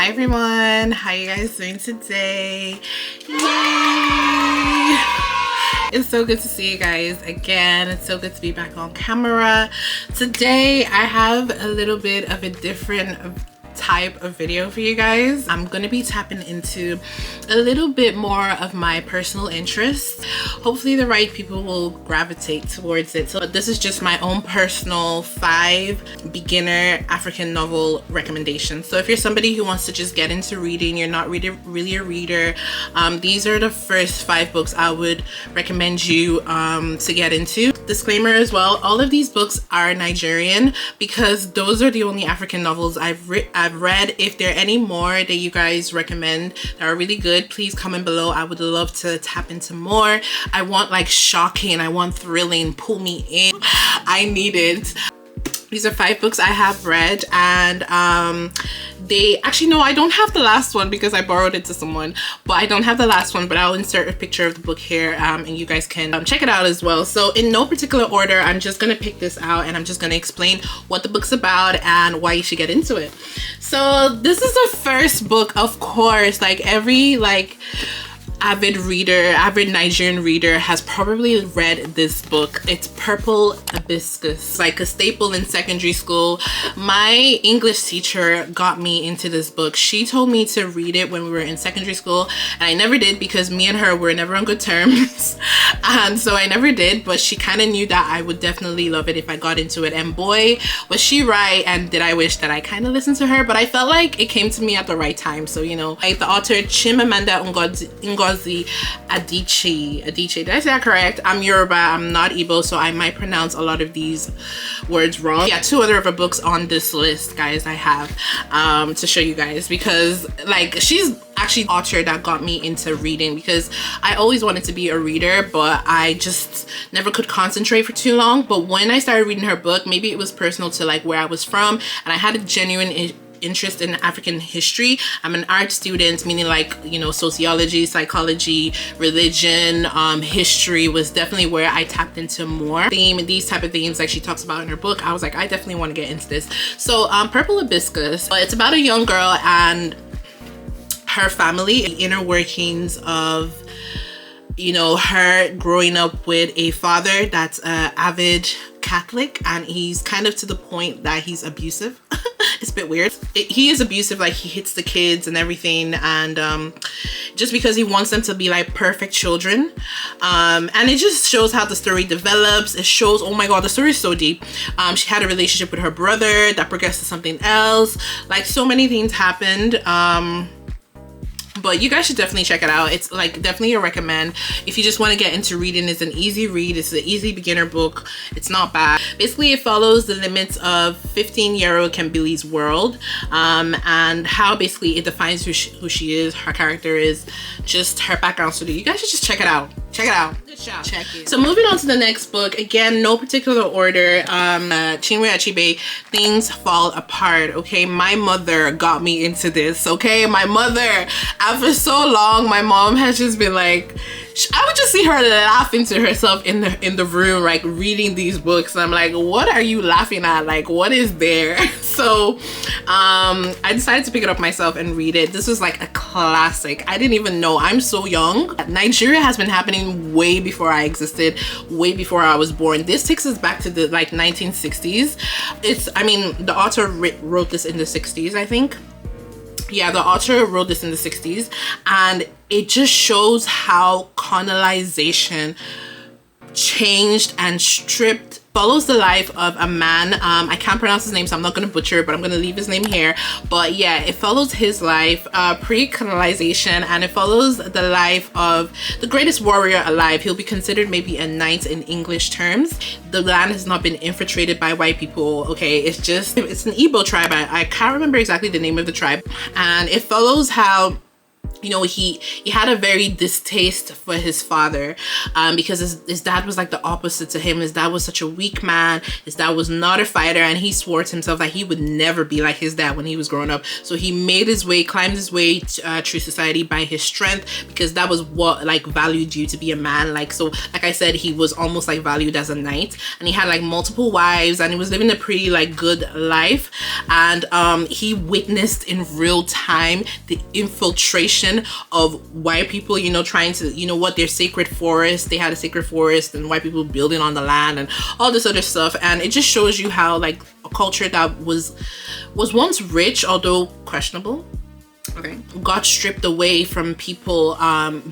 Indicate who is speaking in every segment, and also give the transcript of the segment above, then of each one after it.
Speaker 1: Hi everyone, how you guys doing today? Yay! It's so good to see you guys again. It's so good to be back on camera. Today I have a little bit of a different type of video for you guys. I'm gonna be tapping into a little bit more of my personal interests. Hopefully the right people will gravitate towards it. So this is just my own personal 5 beginner African novel recommendations. So if you're somebody who wants to just get into reading, you're not really a reader, these are the first 5 books I would recommend you to get into. Disclaimer as well, all of these books are Nigerian because those are the only African novels I've read. If there are any more that you guys recommend that are really good, please comment below. I would love to tap into more. I want like shocking, I want thrilling, pull me in. I need it. These are 5 books I have read, and they actually, no, I don't have the last one because I borrowed it to someone, but I don't have the last one, but I'll insert a picture of the book here and you guys can check it out as well. So in no particular order, I'm just gonna pick this out and I'm just gonna explain what the book's about and why you should get into it. So this is the first book, of course, like every avid Nigerian reader has probably read this book. It's Purple Hibiscus, like a staple in secondary school. My English teacher got me into this book. She told me to read it when we were in secondary school, and I never did because me and her were never on good terms. And so I never did, but she kind of knew that I would definitely love it if I got into it. And boy, was she right, and did I wish that I kind of listened to her, but I felt like it came to me at the right time. So, you know, like the author Chimamanda Ngozi Adichie. Did I say that correct? I'm Yoruba, I'm not Igbo, so I might pronounce a lot of these words wrong. Yeah, 2 other of her books on this list, guys, I have to show you guys, because like she's actually the author that got me into reading, because I always wanted to be a reader, but I just never could concentrate for too long. But when I started reading her book, maybe it was personal to like where I was from, and I had a genuine interest in African history. I'm an art student, meaning like, you know, sociology, psychology, religion, history was definitely where I tapped into more. These type of themes like she talks about in her book, I was like, I definitely want to get into this. So Purple Hibiscus, it's about a young girl and her family, the inner workings of, you know, her growing up with a father that's a avid Catholic, and he's kind of to the point that he's abusive. It's a bit weird. He is abusive, like he hits the kids and everything, and just because he wants them to be like perfect children. And it just shows how the story develops. It shows, oh my god, the story is so deep. She had a relationship with her brother that progressed to something else. Like so many things happened. But you guys should definitely check it out. It's like definitely a recommend. If you just want to get into reading, it's an easy read. It's an easy beginner book. It's not bad. Basically, it follows the limits of 15-year-old Kimberly's world, and how basically it defines who she is, her character is, just her background story. You guys should just check it out. Check it out. Good job. Check it. So moving on to the next book. Again, no particular order. Chinua Achebe, Things Fall Apart. Okay, my mother got me into this. Okay, my mother. For so long, my mom has just been like, I would just see her laughing to herself in the room, like reading these books, and I'm like, what are you laughing at? Like, what is there? So I decided to pick it up myself and read it. This was like a classic. I didn't even know. I'm so young. Nigeria has been happening way before I existed, way before I was born. This takes us back to the like 1960s. I mean, the author wrote this in the 60s, I think. Yeah, the author wrote this in the 60s, and it just shows how colonization changed and stripped. Follows the life of a man. I can't pronounce his name, so I'm not going to butcher it, but I'm going to leave his name here. But yeah, it follows his life pre-colonization, and it follows the life of the greatest warrior alive. He'll be considered maybe a knight in English terms. The land has not been infiltrated by white people. Okay, it's an Igbo tribe. I can't remember exactly the name of the tribe, and it follows how you know, he had a very distaste for his father, because his dad was like the opposite to him. His dad was such a weak man. His dad was not a fighter, and he swore to himself that he would never be like his dad when he was growing up. So he made his way, climbed his way through society by his strength, because that was what like valued you to be a man. Like, so like I said, he was almost like valued as a knight, and he had like multiple wives, and he was living a pretty like good life. And he witnessed in real time the infiltration of white people, you know, trying to, you know, what, their sacred forest. They had a sacred forest, and white people building on the land and all this other stuff. And it just shows you how like a culture that was once rich, although questionable, okay, got stripped away from people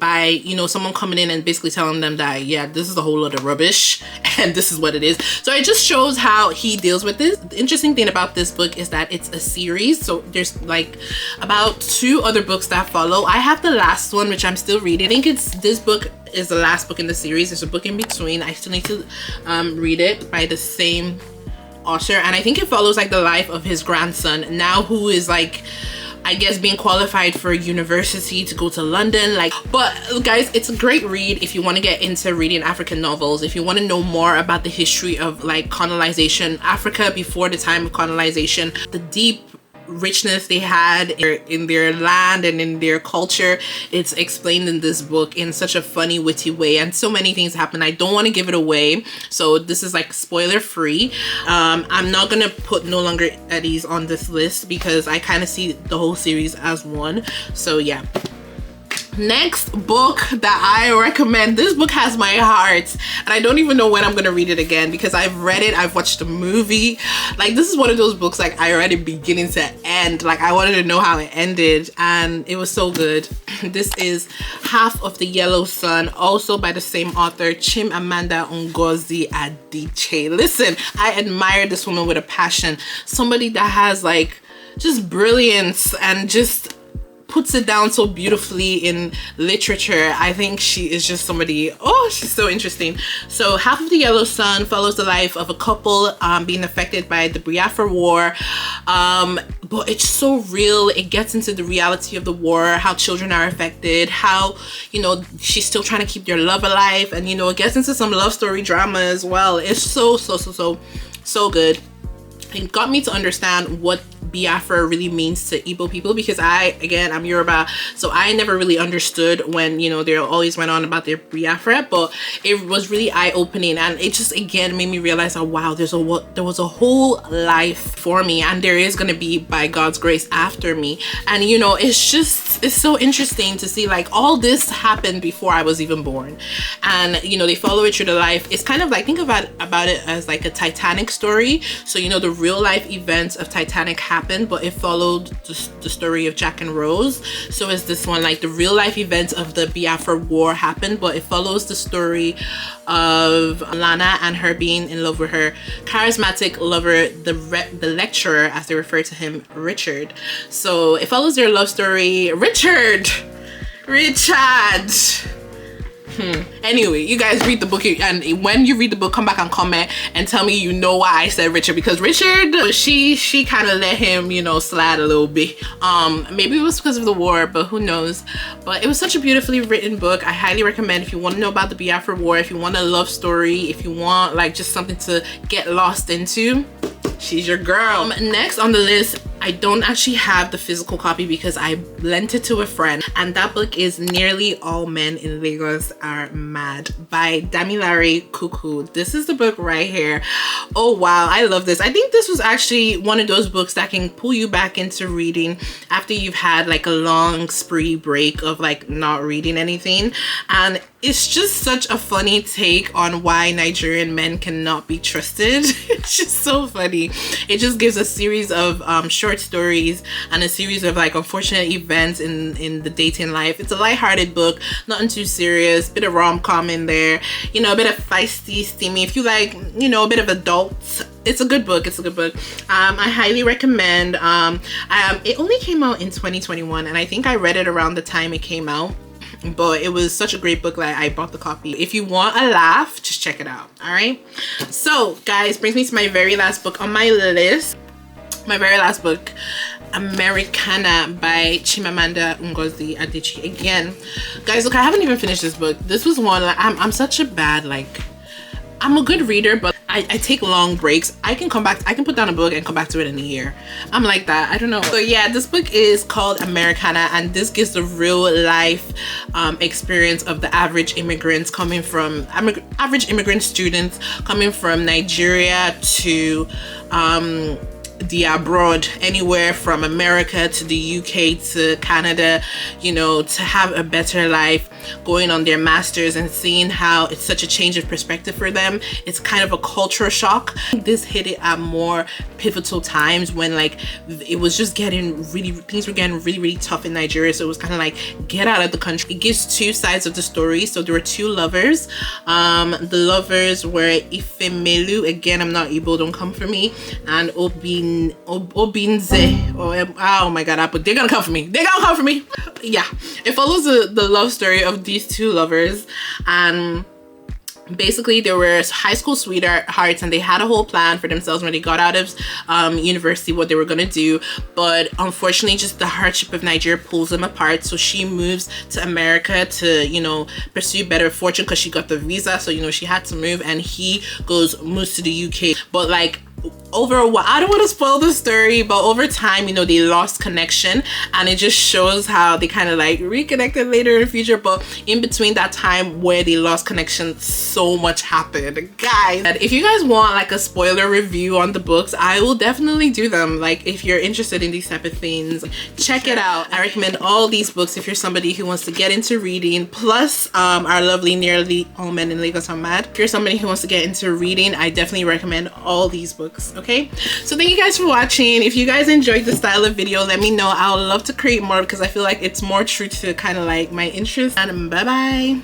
Speaker 1: by, you know, someone coming in and basically telling them that, yeah, this is a whole lot of rubbish and this is what it is. So it just shows how he deals with this. The interesting thing about this book is that it's a series, so there's like about 2 other books that follow. I have the last one, which I'm still reading. I think this book is the last book in the series. There's a book in between. I still need to read it, by the same author, and I think it follows like the life of his grandson now, who is like, I guess, being qualified for university to go to London. Like, but guys, it's a great read if you want to get into reading African novels, if you want to know more about the history of like colonization, Africa before the time of colonization, the deep richness they had in their land and in their culture. It's explained in this book in such a funny, witty way, and so many things happen. I don't want to give it away, so this is like spoiler free. I'm not gonna put No Longer at Ease on this list because I kind of see the whole series as one. So yeah. Next book that I recommend, this book has my heart, and I don't even know when I'm gonna read it again, because I've read it, I've watched the movie. Like, this is one of those books like I read it beginning to end. Like, I wanted to know how it ended, and it was so good. This is Half of the Yellow Sun, also by the same author, Chimamanda Ngozi Adichie. Listen, I admire this woman with a passion. Somebody that has like just brilliance and just puts it down so beautifully in literature. I think she is just somebody, oh, she's so interesting. So Half of the Yellow Sun follows the life of a couple being affected by the Biafra War, but it's so real. It gets into the reality of the war, how children are affected, how, you know, she's still trying to keep their love alive, and, you know, it gets into some love story drama as well. It's so good. It got me to understand what Biafra really means to Igbo people, because I'm Yoruba, so I never really understood when, you know, they always went on about their Biafra, but it was really eye-opening, and it just again made me realize, oh wow, there was a whole life for me, and there is gonna be, by God's grace, after me. And you know, it's so interesting to see like all this happened before I was even born, and you know, they follow it through the life. It's kind of like, think about it as like a Titanic story. So, you know, the real life events of Titanic happened, but it followed the story of Jack and Rose. So is this one, like the real life events of the Biafra War happened, but it follows the story of Lana and her being in love with her charismatic lover, the lecturer, as they refer to him, Richard. So it follows their love story. Richard. Anyway, you guys read the book, and when you read the book, come back and comment and tell me you know why I said Richard, because Richard, she kind of let him, you know, slide a little bit. Maybe it was because of the war, but who knows. But it was such a beautifully written book. I highly recommend if you want to know about the Biafra War, if you want a love story, if you want like just something to get lost into, she's your girl. Next on the list, I don't actually have the physical copy because I lent it to a friend, and that book is Nearly All Men in Lagos Are Mad by Damilare Kuku. This is the book right here. Oh wow, I love this. I think this was actually one of those books that can pull you back into reading after you've had like a long spree break of like not reading anything, and it's just such a funny take on why Nigerian men cannot be trusted. It's just so funny. It just gives a series of short stories and a series of like unfortunate events in the dating life. It's a lighthearted book, nothing too serious, bit of rom-com in there, you know, a bit of feisty, steamy. If you like, you know, a bit of adults, it's a good book. I highly recommend. It only came out in 2021, and I think I read it around the time it came out. But it was such a great book that I bought the copy. If you want a laugh, just check it out. All right. So guys, brings me to my very last book on my list. my very last book, Americana by Chimamanda Ngozi Adichie. Again, guys, look, I haven't even finished this book. This was one, like, I'm such a bad, like, I'm a good reader, but I take long breaks. I can put down a book and come back to it in a year. I'm like that, I don't know. So yeah, this book is called Americana, and this gives the real life experience of the average immigrants coming from, average immigrant students coming from Nigeria to the abroad, anywhere from America to the UK to Canada, you know, to have a better life, going on their masters and seeing how it's such a change of perspective for them. It's kind of a cultural shock. This hit it at more pivotal times when, like, it was just getting really, things were getting really tough in Nigeria. So it was kind of like, get out of the country. It gives two sides of the story. So there were two lovers. The lovers were Ifemelu, again, I'm not Igbo, don't come for me, and Obinze, oh my god, but they're gonna come for me. Yeah, it follows the love story of these two lovers, and basically they were high school sweethearts, and they had a whole plan for themselves when they got out of university, what they were gonna do. But unfortunately, just the hardship of Nigeria pulls them apart. So she moves to America to, you know, pursue better fortune because she got the visa. So, you know, she had to move, and he moves to the UK. But like, over a while, I don't want to spoil the story, but over time, you know, they lost connection, and it just shows how they kind of like reconnected later in the future. But in between that time where they lost connection, so much happened, guys. And if you guys want like a spoiler review on the books, I will definitely do them. Like, if you're interested in these type of things, check it out. I recommend all these books if you're somebody who wants to get into reading. Plus our lovely Nearly All Men in Lagos Are Mad. If you're somebody who wants to get into reading, I definitely recommend all these books. Okay, so thank you guys for watching. If you guys enjoyed this style of video, let me know. I would love to create more because I feel like it's more true to kind of like my interests. And bye bye.